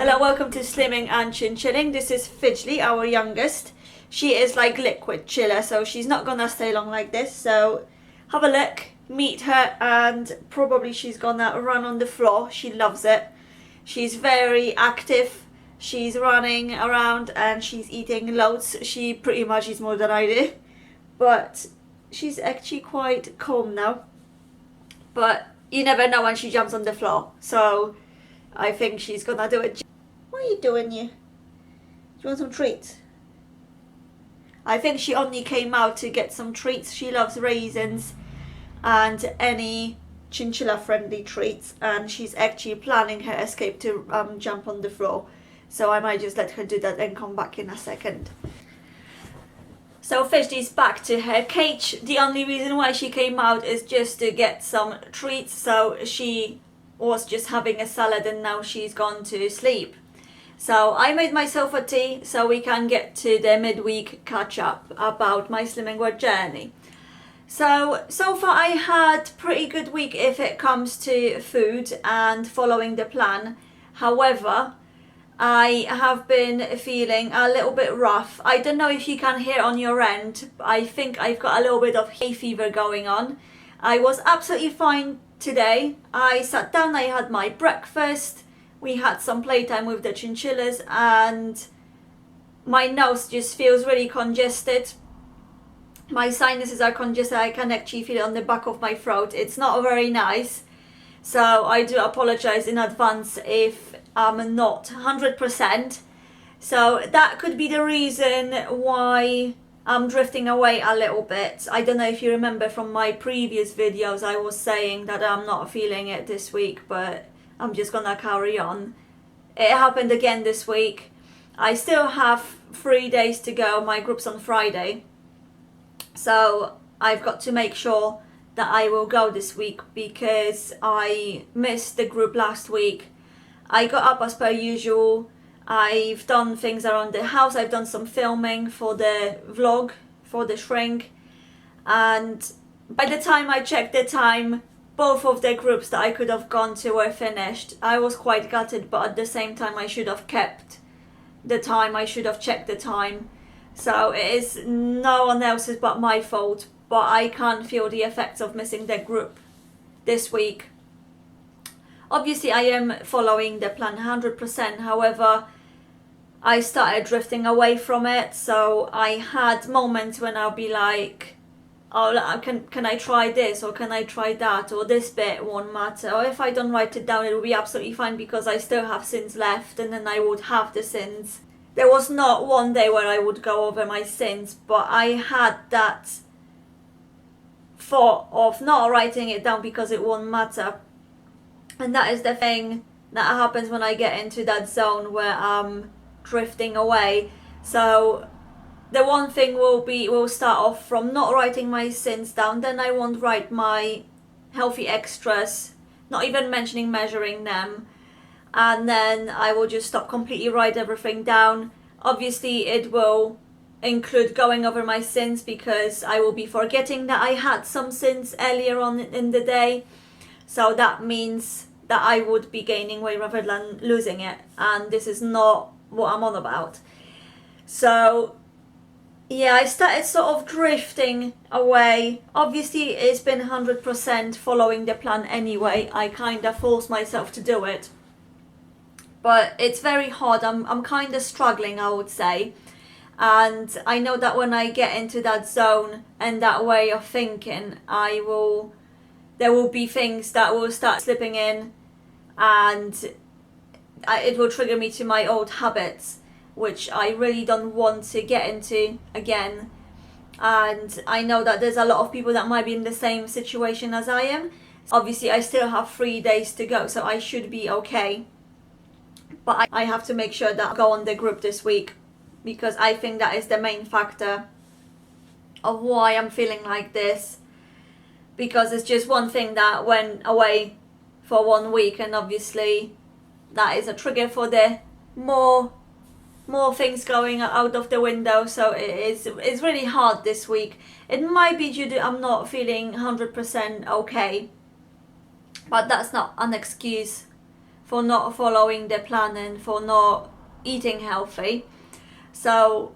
Hello, welcome to Slimming and Chinchilling. This is Fidgely, our youngest. She is like liquid chiller, so she's not gonna stay long like this. So have a look, meet her, and probably she's gonna run on the floor. She loves it. She's very active. She's running around and she's eating loads. She pretty much eats more than I do, but she's actually quite calm now. But you never know when she jumps on the floor, so I think she's gonna do it. What are you doing here? Do you want some treats? I think she only came out to get some treats. She loves raisins and any chinchilla friendly treats, and she's actually planning her escape to jump on the floor. So I might just let her do that and come back in a second. So Fidgely's back to her cage. The only reason why she came out is just to get some treats. So she was just having a salad and now she's gone to sleep. So I made myself a tea so we can get to the midweek catch up about my slimming world journey. So far I had pretty good week if it comes to food and following the plan. However, I have been feeling a little bit rough. I don't know if you can hear on your end. I think I've got a little bit of hay fever going on. I was absolutely fine today. I sat down, I had my breakfast. We had some playtime with the chinchillas and my nose just feels really congested. My sinuses are congested. I can actually feel it on the back of my throat. It's not very nice. So I do apologize in advance if I'm not 100%. So that could be the reason why I'm drifting away a little bit. I don't know if you remember from my previous videos, I was saying that I'm not feeling it this week, but I'm just gonna carry on. It happened again this week. I still have 3 days to go. My group's on Friday. So I've got to make sure that I will go this week because I missed the group last week. I got up as per usual. I've done things around the house. I've done some filming for the vlog, for the shrink. And by the time I checked the time, both of the groups that I could have gone to were finished. I was quite gutted, but at the same time I should have kept the time. I should have checked the time. So it is no one else's but my fault. But I can't feel the effects of missing the group this week. Obviously I am following the plan 100%, however I started drifting away from it. So I had moments when I'll be like, oh, can I try this, or can I try that, or this bit won't matter, or if I don't write it down it will be absolutely fine because I still have sins left, and then I would have the sins. There was not one day where I would go over my sins, but I had that thought of not writing it down because it won't matter. And that is the thing that happens when I get into that zone where I'm drifting away. So the one thing will start off from not writing my sins down, then I won't write my healthy extras, not even mentioning measuring them, and then I will just stop completely, write everything down. Obviously it will include going over my sins because I will be forgetting that I had some sins earlier on in the day. So that means that I would be gaining weight rather than losing it, and this is not what I'm on about. So yeah, I started sort of drifting away. Obviously it's been 100% following the plan anyway. I kind of forced myself to do it, but it's very hard. I'm kind of struggling, I would say. And I know that when I get into that zone and that way of thinking, there will be things that will start slipping in, and it will trigger me to my old habits, which I really don't want to get into again. And I know that there's a lot of people that might be in the same situation as I am. Obviously I still have 3 days to go, so I should be okay. But I have to make sure that I go on the group this week, because I think that is the main factor of why I'm feeling like this. Because it's just one thing that went away for 1 week, and obviously that is a trigger for the more things going out of the window. So it's really hard this week. It might be due to I'm not feeling 100% okay, but that's not an excuse for not following the plan and for not eating healthy. So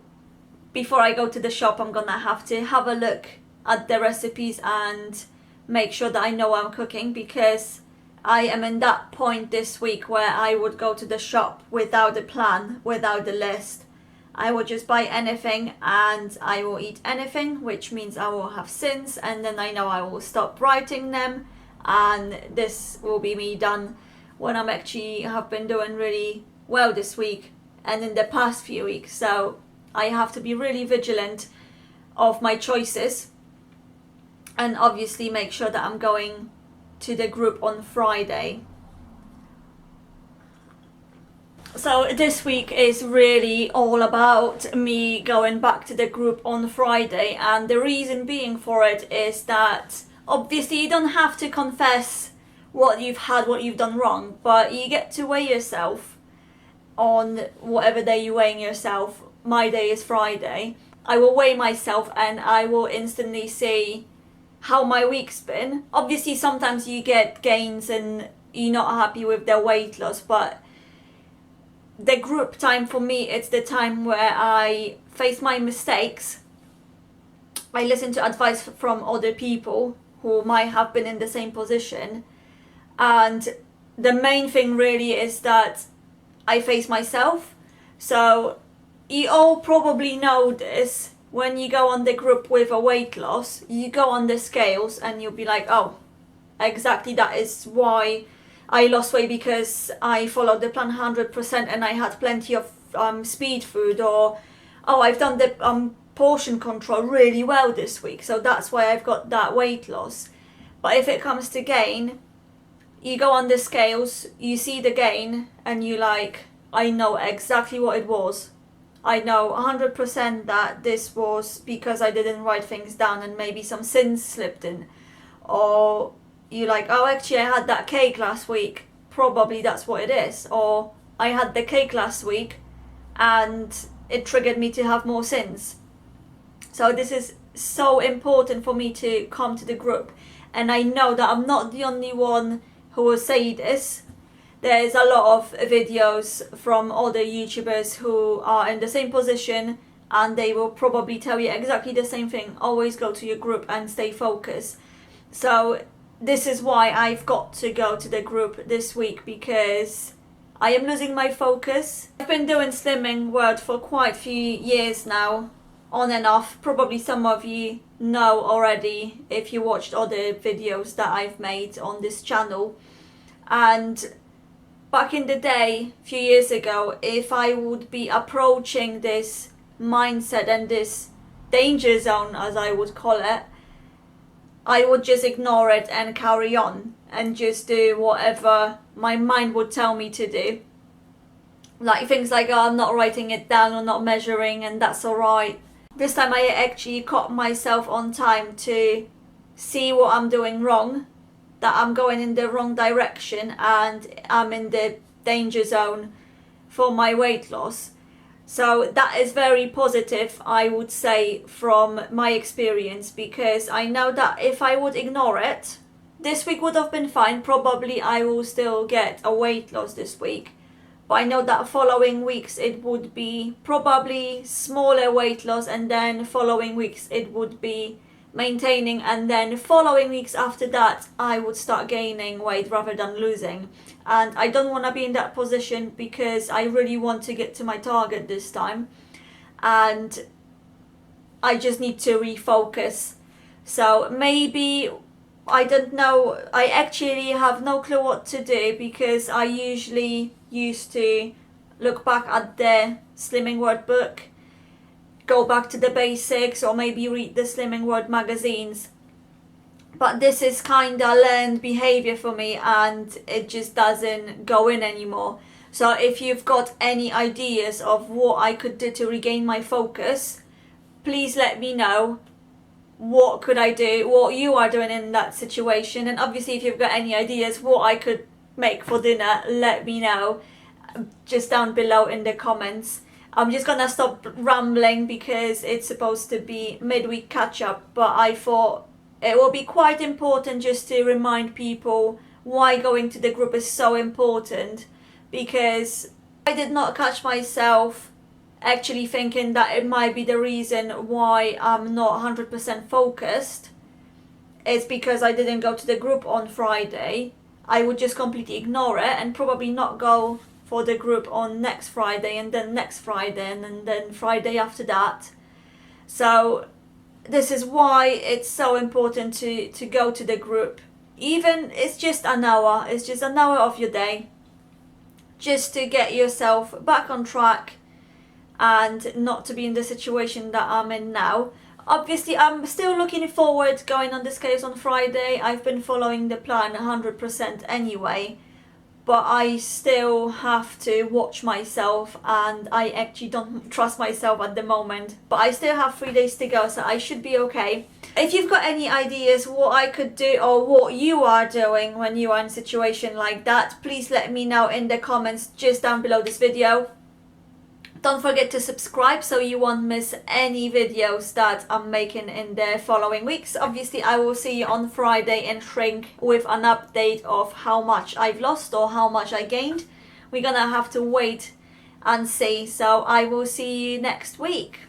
before I go to the shop, I'm gonna have to have a look at the recipes and make sure that I know what I'm cooking, because I am in that point this week where I would go to the shop without a plan, without a list. I will just buy anything and I will eat anything, which means I will have sins, and then I know I will stop writing them, and this will be me done when I'm actually have been doing really well this week and in the past few weeks. So I have to be really vigilant of my choices, and obviously make sure that I'm going to the group on Friday. So this week is really all about me going back to the group on Friday, and the reason being for it is that obviously you don't have to confess what you've had, what you've done wrong, but you get to weigh yourself on whatever day you're weighing yourself. My day is Friday. I will weigh myself and I will instantly see how my week's been. Obviously sometimes you get gains and you're not happy with the weight loss, but the group time for me, it's the time where I face my mistakes. I listen to advice from other people who might have been in the same position, and the main thing really is that I face myself. So you all probably know this. When you go on the group with a weight loss, you go on the scales and you'll be like, oh, exactly, that is why I lost weight, because I followed the plan 100% and I had plenty of speed food, or oh, I've done the portion control really well this week, so that's why I've got that weight loss. But if it comes to gain, you go on the scales, you see the gain, and you like, I know exactly what it was. I know 100% that this was because I didn't write things down and maybe some sins slipped in. Or you like, oh, actually I had that cake last week, probably that's what it is. Or I had the cake last week and it triggered me to have more sins. So this is so important for me to come to the group, and I know that I'm not the only one who will say this. There's a lot of videos from other YouTubers who are in the same position, and they will probably tell you exactly the same thing. Always go to your group and stay focused. So this is why I've got to go to the group this week, because I am losing my focus. I've been doing Slimming World for quite a few years now, on and off. Probably some of you know already if you watched other videos that I've made on this channel. And back in the day, a few years ago, if I would be approaching this mindset and this danger zone, as I would call it, I would just ignore it and carry on and just do whatever my mind would tell me to do. Like things like, oh, I'm not writing it down or not measuring, and that's alright. This time I actually caught myself on time to see what I'm doing wrong, that I'm going in the wrong direction and I'm in the danger zone for my weight loss. So that is very positive, I would say, from my experience, because I know that if I would ignore it, this week would have been fine. Probably I will still get a weight loss this week, but I know that following weeks it would be probably smaller weight loss, and then following weeks it would be maintaining, and then following weeks after that I would start gaining weight rather than losing. And I don't want to be in that position, because I really want to get to my target this time, and I just need to refocus. So maybe, I don't know, I actually have no clue what to do, because I usually used to look back at the Slimming World book, go back to the basics, or maybe read the Slimming World magazines. But this is kind of learned behavior for me, and it just doesn't go in anymore. So if you've got any ideas of what I could do to regain my focus, please let me know. What could I do, what you are doing in that situation, and obviously if you've got any ideas what I could make for dinner, let me know just down below in the comments. I'm just gonna stop rambling because it's supposed to be midweek catch up, but I thought it will be quite important just to remind people why going to the group is so important, because I did not catch myself actually thinking that it might be the reason why I'm not 100% focused. It's because I didn't go to the group on Friday. I would just completely ignore it and probably not go for the group on next Friday, and then next Friday, and then Friday after that. So this is why it's so important to go to the group. Even it's just an hour of your day, just to get yourself back on track and not to be in the situation that I'm in now. Obviously, I'm still looking forward going on this case on Friday. I've been following the plan 100% anyway, but I still have to watch myself, and I actually don't trust myself at the moment. But I still have 3 days to go, so I should be okay. If you've got any ideas what I could do or what you are doing when you are in a situation like that, please let me know in the comments just down below this video. Don't forget to subscribe so you won't miss any videos that I'm making in the following weeks. Obviously, I will see you on Friday in Shrink with an update of how much I've lost or how much I gained. We're gonna have to wait and see. So I will see you next week.